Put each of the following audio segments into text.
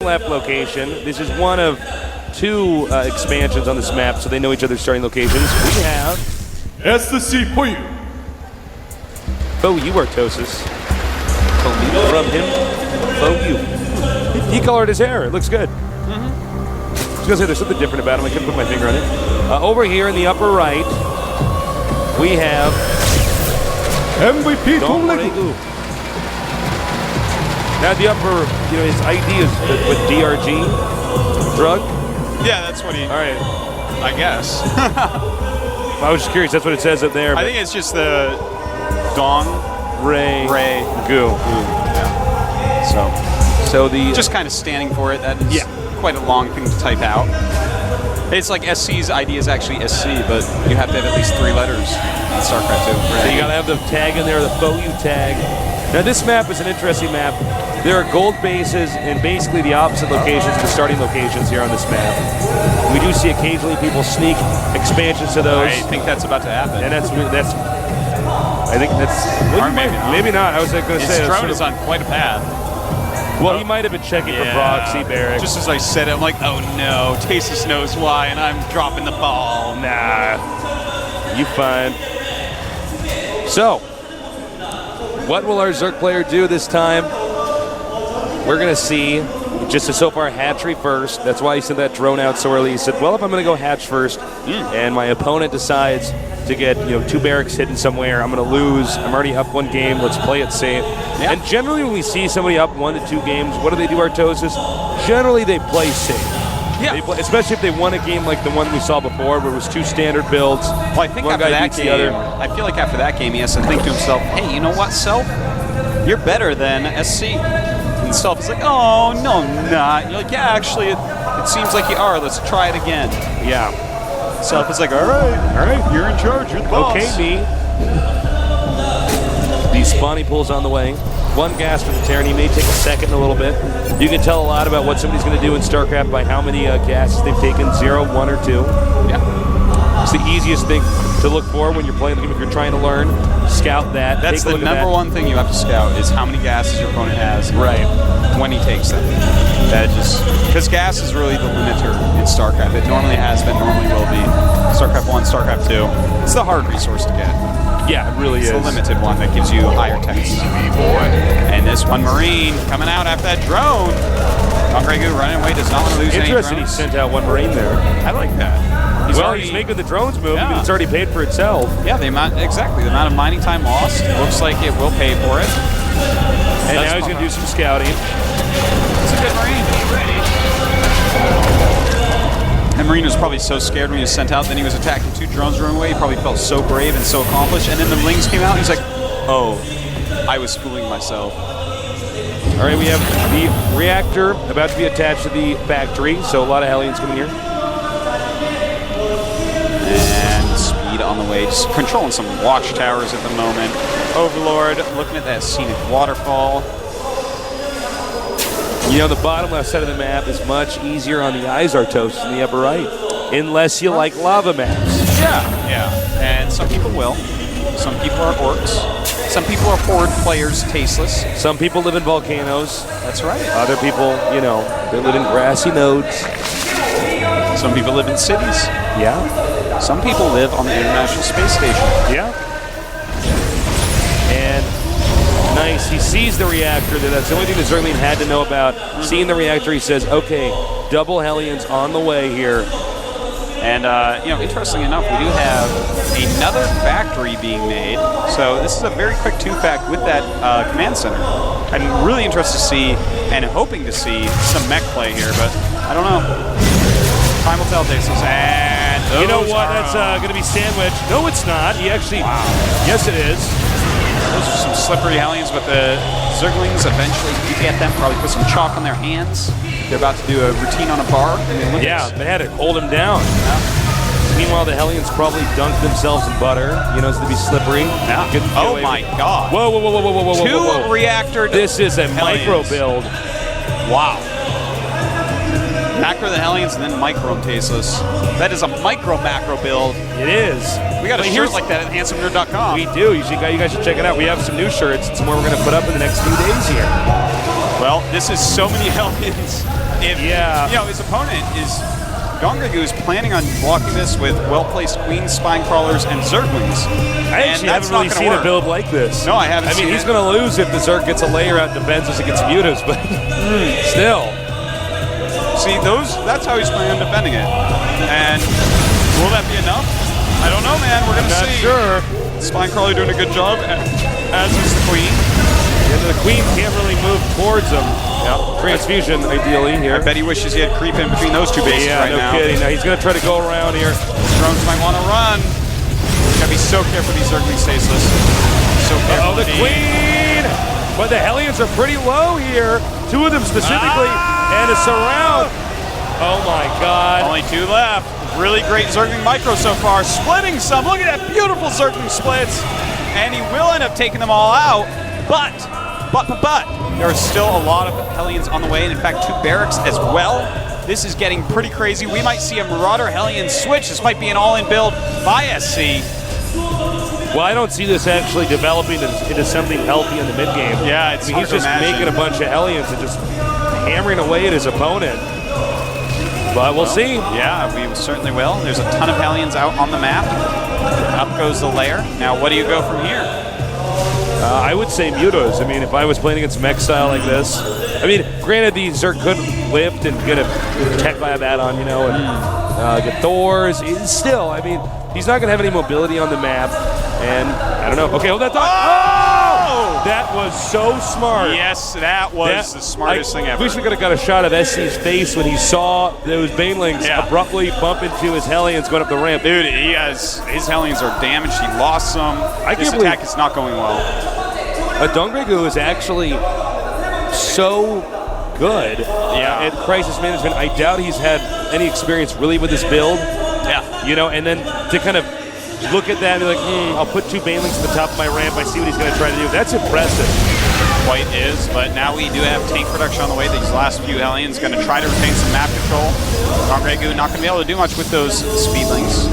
left location. This is one of 2 expansions on this map, so they know each other's starting locations. We have SC Poyu. Faux you, Artosis. From him, Faux you. He colored his hair. It looks good. I was gonna say there's something different about him. I couldn't put my finger on it. Over here in the upper right, we have MVP DongRaeGu. Now the upper, his ID is with DRG drug. Yeah, that's what he. All right. I guess. I was just curious. That's what it says up there. I think it's just the DongRaeGu. Yeah. So the just kind of standing for it. That is quite a long thing to type out. It's like SC's ID is actually SC, but you have to have at least 3 letters in Starcraft 2. So you gotta have the tag in there, the Faux you tag. Now this map is an interesting map. There are gold bases in basically the opposite locations, the starting locations here on this map. We do see occasionally people sneak expansions to those. I think that's about to happen. And that's I think that's maybe not. I was going to say his drone is on quite a path. Well, he might have been checking for proxy barracks. Just as I said it, I'm like, oh no, Tasis knows why, and I'm dropping the ball. Nah, you fine. So, what will our Zerg player do this time? We're going to see, just so far, hatchery first. That's why he sent that drone out so early. He said, well, if I'm going to go hatch first, and my opponent decides to get 2 barracks hidden somewhere, I'm going to lose. I'm already up 1 game. Let's play it safe. Yeah. And generally, when we see somebody up 1 to 2 games, what do they do, Artosis? Generally, they play safe. Yeah. Especially if they won a game like the one we saw before, where it was 2 standard builds. Well, I think after that game, I feel like after that game, he has to think to himself, hey, you know what, Self? You're better than SC. And Self is like, oh, no, I'm not. You're like, yeah, actually, it seems like you are. Let's try it again. Yeah. Self is like, all right, you're in charge, you're the boss. Okay, me. The spawny pool's on the way. 1 gas for the Terran. He may take a second in a little bit. You can tell a lot about what somebody's going to do in StarCraft by how many gases they've taken, 0, 1, or 2. Yeah. It's the easiest thing to look for when you're playing the game. If you're trying to learn, scout that. That's the number 1 thing you have to scout is how many gases your opponent has. Right. When he takes them. That just because gas is really the limiter in StarCraft. It normally has been, normally will be. StarCraft 1, StarCraft 2. It's the hard resource to get. Yeah, it really is. It's the limited one that gives you higher text. And this one Marine coming out after that drone. DongRaeGu running away, does not want to lose any drones. Interesting he sent out 1 Marine there. I like that. He's making the drones move, but it's already paid for itself. Yeah, the amount of mining time lost looks like it will pay for it. And now he's going to do some scouting. It's a good Marine. And Marine was probably so scared when he was sent out, then he was attacking 2 drones running away. He probably felt so brave and so accomplished. And then the Lings came out, and he's like, oh, I was fooling myself. All right, we have the reactor about to be attached to the factory, so a lot of Hellions coming here. And speed on the way, just controlling some watchtowers at the moment. Overlord looking at that scenic waterfall. The bottom left side of the map is much easier on the eyes, Artosis, in the upper right, unless you like lava maps. Yeah. And some people will. Some people are orcs. Some people are horde players, tasteless. Some people live in volcanoes. That's right. Other people, they live in grassy nodes. Some people live in cities. Yeah. Some people live on the International Space Station. Yeah. And nice. He sees the reactor. That's the only thing that Zergling had to know about. Seeing the reactor, he says, okay, double Hellions on the way here. And, interestingly enough, we do have another factory being made. So this is a very quick 2-fact with that command center. I'm really interested to see and hoping to see some mech play here, but I don't know. Time will tell, Tasteless. And you know what? That's going to be sandwiched. No, it's not. He actually... Wow. Yes, it is. Those are some slippery Hellions, but the Zerglings eventually get them, probably put some chalk on their hands. They're about to do a routine on a bar. Yeah, they had to hold him down. Yeah. Meanwhile, the Hellions probably dunked themselves in butter, so to be slippery. Yeah. Oh my God. Whoa. 2 reactor. This is a micro build. Wow. Macro the Hellions and then micro Tasteless. That is a macro build. It is. We got a shirt like that at handsomernerd.com. We do. You guys should check it out. We have some new shirts. Some more we're going to put up in the next few days here. Well, this is so many Hellions if Yeah. you know his opponent is DongRaeGu is planning on blocking this with well-placed queens, spine crawlers, and zerglings. I actually haven't really seen a build like this. No, I haven't. I mean, he's going to lose if the Zerg gets a layer out defenses against mutas, but still. See, that's how he's planning on defending it. And will that be enough? I don't know, man. We're going to see. Not sure. Spine crawler doing a good job, as is the queen. Yeah, the queen can't really move towards him. Yeah, transfusion, ideally, here. I bet he wishes he had creep in between those two bases right now. Yeah, no kidding. Now he's going to try to go around here. Drones might want to run. Gotta be so careful these Zergling staceless. So careful. Oh, the queen! But the Hellions are pretty low here. Two of them specifically, and a surround. Oh my God. Only two left. Really great Zergling micro so far. Splitting some. Look at that beautiful Zergling splits. And he will end up taking them all out. But, there are still a lot of Hellions on the way, and in fact, 2 barracks as well. This is getting pretty crazy. We might see a Marauder Hellion switch. This might be an all-in build by SC. Well, I don't see this actually developing into something healthy in the mid-game. Yeah, it's he's just making a bunch of Hellions and just hammering away at his opponent. But we'll see. Yeah, we certainly will. There's a ton of Hellions out on the map. Up goes the layer. Now, what do you go from here? I would say mutas. I mean, if I was playing against mech style like this, I mean, granted the Zerg could lift and get a tech lab add-on, you know, and get Thors. Still, I mean, he's not going to have any mobility on the map, and I don't know. Okay, hold that thought. Oh! That was so smart. Yes, that was the smartest thing ever. I wish we could have got a shot of SC's face when he saw those Banelings abruptly bump into his Hellions going up the ramp. Dude, his Hellions are damaged. He lost some. This attack is not going well. DongRaeGu is actually so good at crisis management. I doubt he's had any experience really with this build. Yeah. You know, and then to kind of look at that and be like, I'll put 2 Banelings at the top of my ramp. I see what he's going to try to do. That's impressive. Quite is, but now we do have tank production on the way. These last few Hellions going to try to retain some map control. DongRaeGu not going to be able to do much with those speedlings.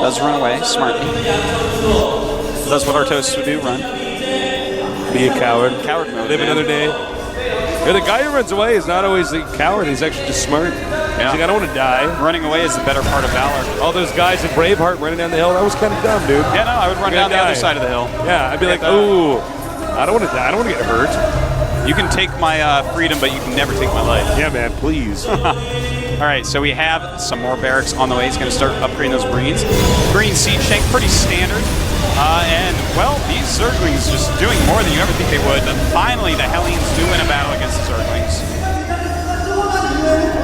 Does run away, smartly. Does what Artosis would do, run. Be a coward. Coward mode. Live another day. Yeah, the guy who runs away is not always a coward. He's actually just smart. Yeah. He's like, I don't want to die. Running away is the better part of valor. All those guys in Braveheart running down the hill, that was kind of dumb, dude. Yeah, no, I would run down the other side of the hill. Yeah, I'd be like, ooh, I don't want to die. I don't want to get hurt. You can take my freedom, but you can never take my life. Yeah, man, please. All right, so we have some more barracks on the way. He's going to start upgrading those Marines. Green Siege Tank, pretty standard. And, well, these Zerglings just doing more than you ever think they would. But finally, the Hellions do win a battle against the Zerglings.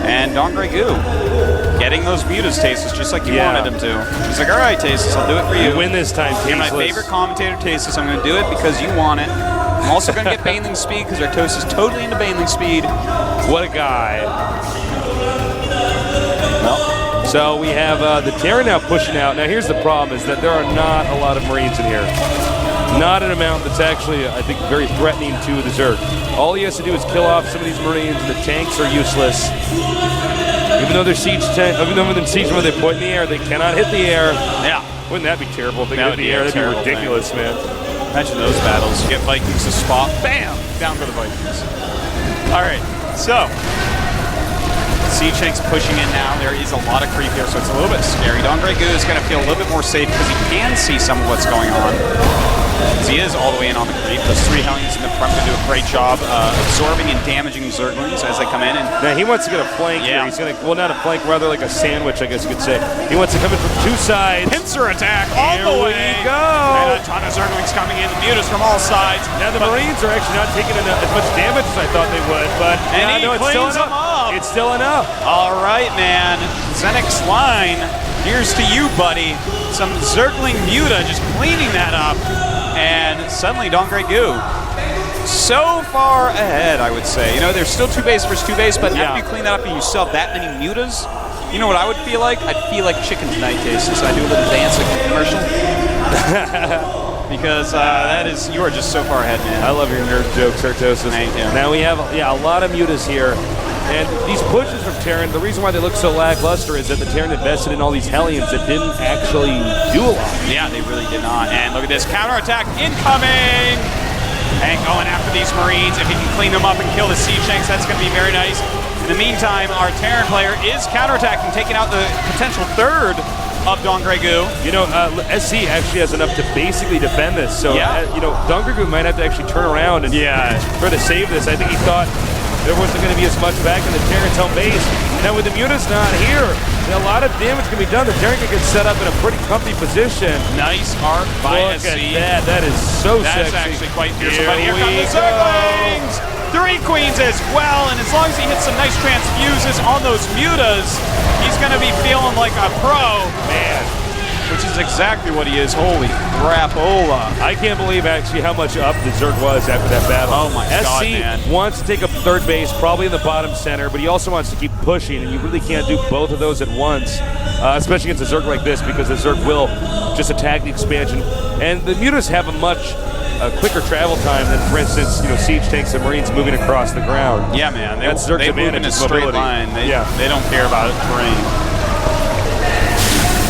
And DongRaeGu getting those mutas, Tasteless, just like you wanted him to. He's like, all right, Tasteless, I'll do it for you. You win this time, Tasteless. You're my favorite commentator, Tasteless. I'm going to do it because you want it. I'm also going to get Baneling speed because Artosis is totally into Baneling speed. What a guy. Well, so we have the Terran now pushing out. Now here's the problem, is that there are not a lot of Marines in here. Not an amount that's actually, I think, very threatening to the Zerg. All he has to do is kill off some of these Marines, and the tanks are useless. Even though they're siege when they put in the air, they cannot hit the air. Yeah. Wouldn't that be terrible if they could hit the air? That'd be ridiculous, man. Imagine those battles. You get Vikings to spot, bam! Down go the Vikings. All right, so Siege Tank's pushing in now. There is a lot of creep here, so it's a little bit scary. DongRaeGu is going to feel a little bit more safe because he can see some of what's going on. Because he is all the way in on the creep. Those 3 Hellions in the front going to do a great job absorbing and damaging Zerglings as they come in. And now he wants to get a flank here. He's going to, well, not a flank, rather like a sandwich, I guess you could say. He wants to come in from 2 sides. Pincer attack all the way. Here we go. And a ton of Zerglings coming in. The mutas from all sides. Now the Marines are actually not taking as much damage as I thought they would, but and he cleans them up. It's still enough. All right, man. Xenix line. Here's to you, buddy. Some Zergling muta just cleaning that up. And suddenly DongRaeGu so far ahead, I would say. You know, there's still 2 base versus 2 base, but after you clean that up and you still have that many mutas, you know what I would feel like? I'd feel like chicken tonight, Tasteless. So I do a little dancing commercial. Because you are just so far ahead, man. I love your nerd jokes, Artosis. Thank you. Now we have, a lot of mutas here. And these pushes from Terran, the reason why they look so lackluster is that the Terran invested in all these Hellions that didn't actually do a lot. Yeah, they really did not. And look at this, counterattack incoming! And going after these Marines. If he can clean them up and kill the Siege Tanks, that's going to be very nice. In the meantime, our Terran player is counterattacking, taking out the potential third of DongRaeGu. You know, SC actually has enough to basically defend this. So, Yeah. you know, DongRaeGu might have to actually turn around and try to save this. I think he thought there wasn't going to be as much back in the Terran's home base. Now with the Mutas not here, a lot of damage can be done. The Terran can get set up in a pretty comfy position. Nice arc by Look SC. at that. That is so That's sexy. actually quite fearsome. But here we come the go. Zerglings! 3 queens as well, and as long as he hits some nice transfuses on those Mutas, he's going to be feeling like a pro. Man. Which is exactly what he is. Holy crapola. I can't believe actually how much up the Zerg was after that battle. Oh my God, SC man. wants to take up third base, probably in the bottom center, but he also wants to keep pushing, and you really can't do both of those at once, especially against a Zerg like this, because the Zerg will just attack the expansion. And the Mutas have a much quicker travel time than, for instance, you know, siege tanks and Marines moving across the ground. Yeah, man. That's Zerg's they move in advantage a is straight mobility. line. They don't care about terrain.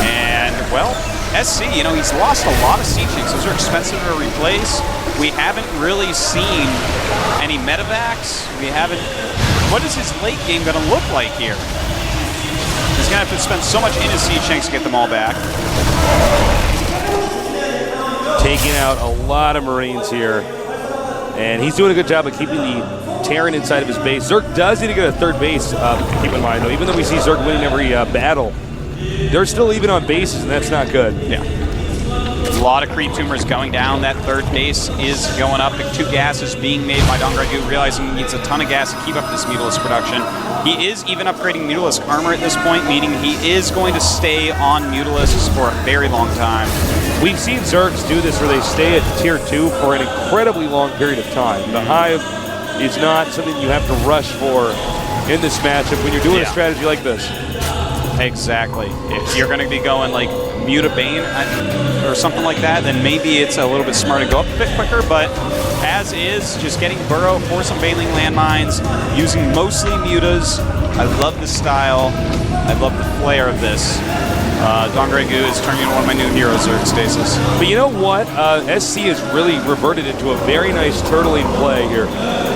And, well, SC, you know, he's lost a lot of siege tanks. Those are expensive to replace. We haven't really seen any medevacs. We haven't... What is his late game going to look like here? He's going to have to spend so much in his siege tanks to get them all back. Taking out a lot of Marines here. And he's doing a good job of keeping the Terran inside of his base. Zerg does need to get a third base, keep in mind, though. Even though we see Zerg winning every battle, they're still even on bases, and that's not good. Yeah. A lot of creep tumors going down. That third base is going up. 2 gases being made by DongRaeGu, realizing he needs a ton of gas to keep up this Mutalisk production. He is even upgrading Mutalisk armor at this point, meaning he is going to stay on Mutalisks for a very long time. We've seen Zergs do this where they stay at tier 2 for an incredibly long period of time. The Hive is not something you have to rush for in this matchup when you're doing a strategy like this. Exactly. If you're going to be going like Mutabane or something like that, then maybe it's a little bit smarter to go up a bit quicker, but as is, just getting Burrow for some Baneling landmines, using mostly Mutas. I love the style. I love the flair of this. DongRaeGu is turning into one of my new heroes, Zerg Stasis. But you know what? SC has really reverted into a very nice turtling play here.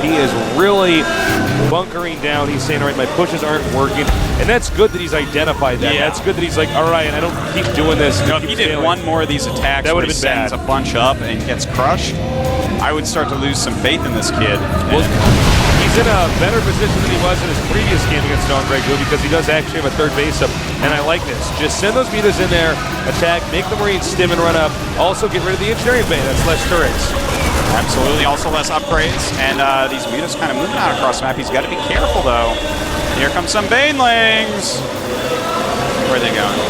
He is really bunkering down. He's saying, all right, my pushes aren't working. And that's good that he's identified that. Yeah. That's good that he's like, all right, I don't keep doing this. You know, if he did one more of these attacks that where would he have been sends bad. a bunch up and gets crushed, I would start to lose some faith in this kid. Well, he's in a better position than he was in his previous game against DongRaeGu because he does actually have a third base up, and I like this. Just send those Mutas in there, attack, make the Marines stim and run up. Also get rid of the engineering bay. That's less turrets. Absolutely, also less upgrades, and these Mutas kind of moving out across the map. He's got to be careful, though. Here comes some Banelings. Where are they going?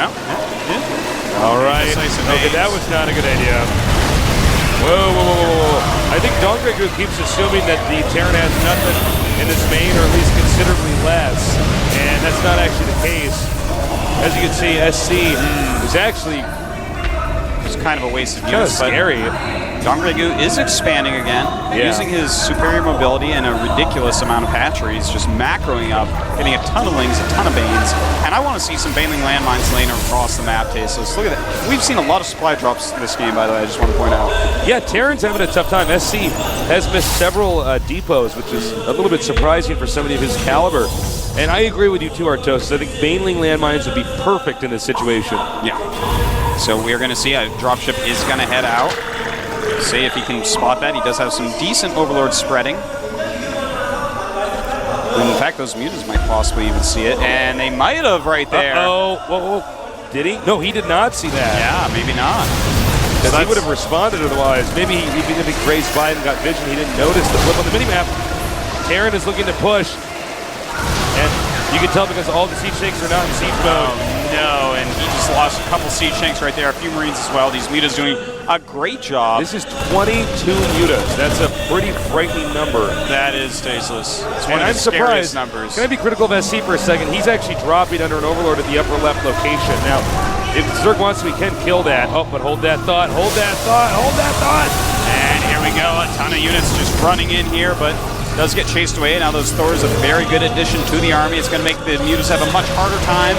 No? Yeah. All right. Okay, that was not a good idea. Whoa. I think DongRaeGu keeps assuming that the Terran has nothing in his main, or at least considerably less, and that's not actually the case. As you can see, SC is actually It's kind of a waste of kind of units, but scary. DongRaeGu is expanding again, using his superior mobility and a ridiculous amount of hatcheries, just macroing up, getting a ton of Lings, a ton of Banes, and I want to see some Baneling landmines laying across the map, Tasteless. Look at that. We've seen a lot of supply drops this game, by the way, I just want to point out. Yeah, Terran's having a tough time. SC has missed several depots, which is a little bit surprising for somebody of his caliber. And I agree with you too, Artosis. I think Baneling landmines would be perfect in this situation. Yeah. So we're going to see a dropship is going to head out. See if he can spot that. He does have some decent Overlord spreading. And in fact, those Mutas might possibly even see it. And they might have right there. Whoa. Did he? No, he did not see that. Yeah, maybe not. Because he would have responded otherwise. Maybe even if he grazed by and got vision, he didn't notice the flip on the minimap. Terran is looking to push. And you can tell because all the siege tanks are not in siege mode. No, and he just lost a couple siege tanks right there, a few Marines as well. These Mutas doing a great job. This is 22 Mutas. That's a pretty frightening number. That is Tasteless. It's one And of the scariest numbers. Can I be critical of SC for a second? He's actually dropping under an Overlord at the upper left location. Now, if Zerg wants to, he can kill that. Oh, but hold that thought. Hold that thought. And here we go. A ton of units just running in here, but does get chased away. Now those Thors a very good addition to the army. It's going to make the Mutas have a much harder time.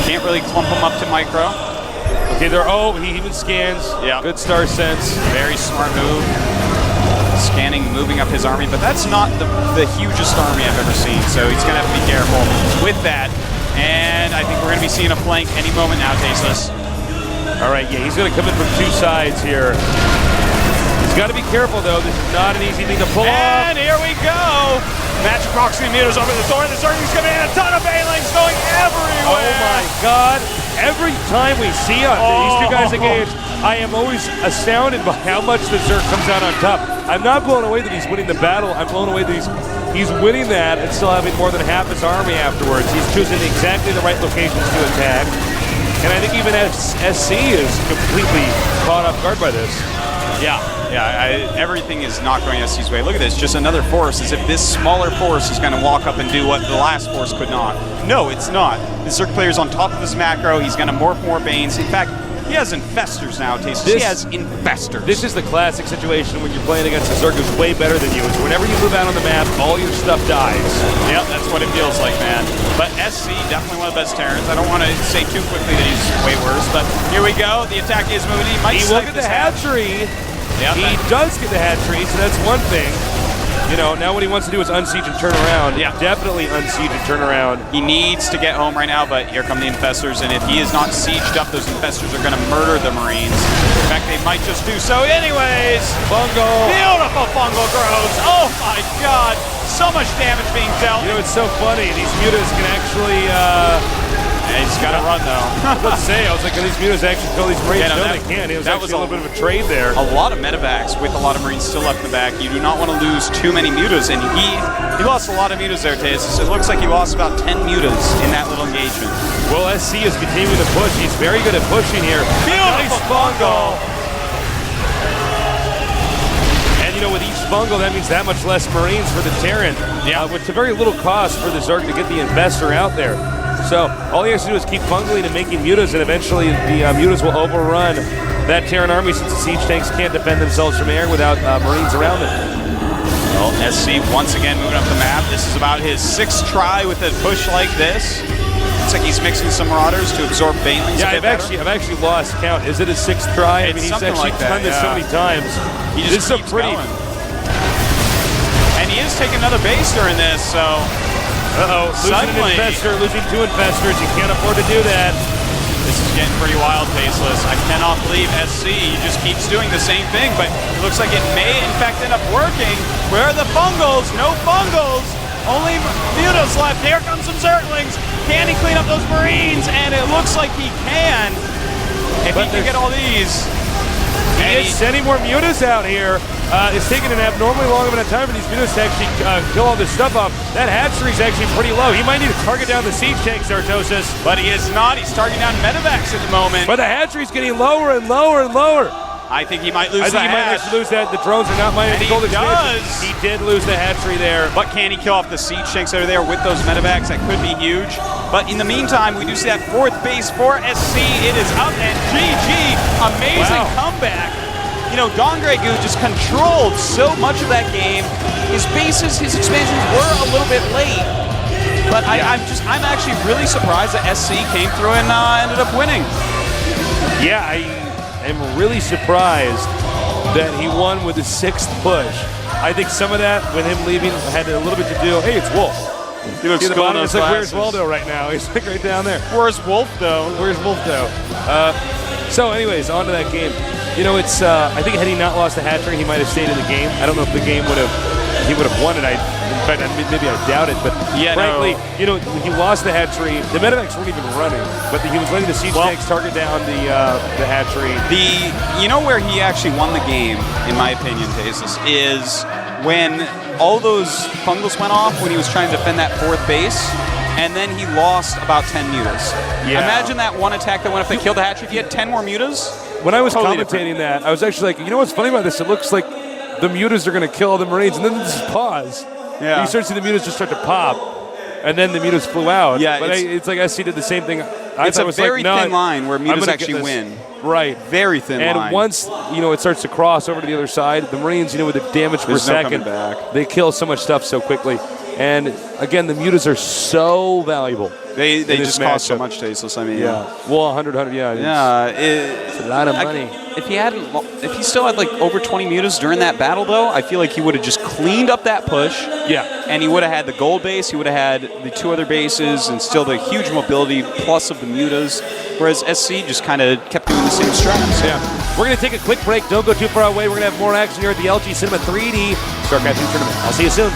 Can't really clump them up to micro. Okay, he even scans. Yeah. Good star sense. Very smart move. scanning, moving up his army, but that's not the hugest army I've ever seen, so he's going to have to be careful with that. And I think we're going to be seeing a flank any moment now, Tasteless. All right, yeah, he's going to come in from two sides here. He's got to be careful, though. This is not an easy thing to pull off. And here we go. Magic Proxy Mutas over the door. The Zergling's coming in. A ton of Banelings going everywhere. Oh, my God. Every time we see these two guys engage, I am always astounded by how much the Zerg comes out on top. I'm not blown away that he's winning the battle. I'm blown away that he's winning that and still having more than half his army afterwards. He's choosing exactly the right locations to attack. And I think even SC is completely caught off guard by this. Yeah, everything is not going SC's way. Look at this, just another force, as if this smaller force is going to walk up and do what the last force could not. No, it's not. The Zerg player's on top of his macro. He's going to morph more Banes. In fact, he has infestors now, Tasteless. He has infestors. This is the classic situation when you're playing against a Zerg who's way better than you. Is whenever you move out on the map, all your stuff dies. Yep, that's what it feels like, man. But SC, definitely one of the best Terrans. I don't want to say too quickly that he's way worse, but here we go. The attack is moving. He might look at the hatchery. Yep, he does get the hatchery, so that's one thing. You know, now what he wants to do is unsiege and turn around. Yeah. Definitely unsiege and turn around. He needs to get home right now, but here come the infestors, and if he is not sieged up, those infestors are going to murder the Marines. In fact, they might just do so anyways. Fungal. Beautiful fungal grows. Oh my God. So much damage being dealt. You know, it's so funny. These mutas can actually... he's got to run, though. I was about to say, I was like, can these mutas actually kill these Marines? Yeah, no, they can't. It was that actually was a little bit of a trade there. A lot of medevacs with a lot of Marines still left in the back. You do not want to lose too many mutas, and he lost a lot of mutas there, Tasis. It looks like he lost about 10 mutas in that little engagement. Well, SC is continuing to push. He's very good at pushing here. Beautiful nice fungal. And, you know, with each fungal, that means that much less Marines for the Terran. Yeah. With a very little cost for the Zerg to get the investor out there. So all he has to do is keep fungaling and making mutas, and eventually the mutas will overrun that Terran army, since the siege tanks can't defend themselves from air without Marines around them. Well, SC once again moving up the map. This is about his 6th try with a push like this. Looks like he's mixing some Marauders to absorb Banelings. Yeah, I've actually lost count. Is it his 6th try? I mean, he's actually done this so many times. He just keeps going. And he is taking another base during this, so... losing an infestor, losing 2 infestors. You can't afford to do that. This is getting pretty wild, Tasteless. I cannot believe SC just keeps doing the same thing, but it looks like it may, in fact, end up working. Where are the fungals? No fungals. Only mutas left. Here comes some Zerglings. Can he clean up those Marines? And it looks like he can. If he can get all these. He is sending more mutas out here. It's taking an abnormally long amount of time for these mutas to actually kill all this stuff off. That hatchery is actually pretty low. He might need to target down the siege tanks, Artosis. But he is not. He's targeting down medevacs at the moment. But the hatchery's getting lower and lower and lower. I think he might lose he might actually lose that. The drones are not mining the gold expansion. He did lose the hatchery there. But can he kill off the siege tanks that are there with those medevacs? That could be huge. But in the meantime, we do see that 4th base for SC. It is up, and GG. Amazing comeback. You know, DongRaeGu just controlled so much of that game. His bases, his expansions were a little bit late. But I'm actually really surprised that SC came through and ended up winning. Yeah, I am really surprised that he won with the 6th push. I think some of that, with him leaving, had a little bit to do. Hey, it's Wolf. He looks cool in those glasses. Where's Waldo right now? He's like right down there. Where's Wolf, though? Where's Wolf, though? So, anyways, on to that game. You know, it's. I think had he not lost the hatchery, he might have stayed in the game. I don't know if the game he would have won it. In fact, maybe I doubt it. But frankly, you know, he lost the hatchery. The medevacs weren't even running, but he was letting the siege tanks target down the hatchery. You know where he actually won the game, in my opinion, Tasis, is when all those fungals went off when he was trying to defend that 4th base. And then he lost about 10 mutas. Yeah. Imagine that one attack that went up that killed the hatchery. If he had 10 more mutas. When I was commentating that, I was actually like, you know what's funny about this? It looks like the mutas are going to kill all the Marines, and then just pause. Yeah. And you start seeing the mutas just start to pop, and then the mutas flew out. Yeah, but it's like SC did the same thing. It's a very thin line where mutas actually win. Right. Very thin line. And once, you know, it starts to cross over to the other side, the Marines, you know, with the damage per second, they kill so much stuff so quickly. And again, the mutas are so valuable. They just cost so matchup. much, Tasteless. I mean, Well, 100, yeah. Yeah, It's a lot of money. If he still had like over 20 mutas during that battle, though, I feel like he would have just cleaned up that push. Yeah. And he would have had the gold base. He would have had the 2 other bases, and still the huge mobility plus of the mutas. Whereas SC just kind of kept doing the same strats. Yeah. We're going to take a quick break. Don't go too far away. We're going to have more action here at the LG Cinema 3D Starcraft 2 tournament. I'll see you soon.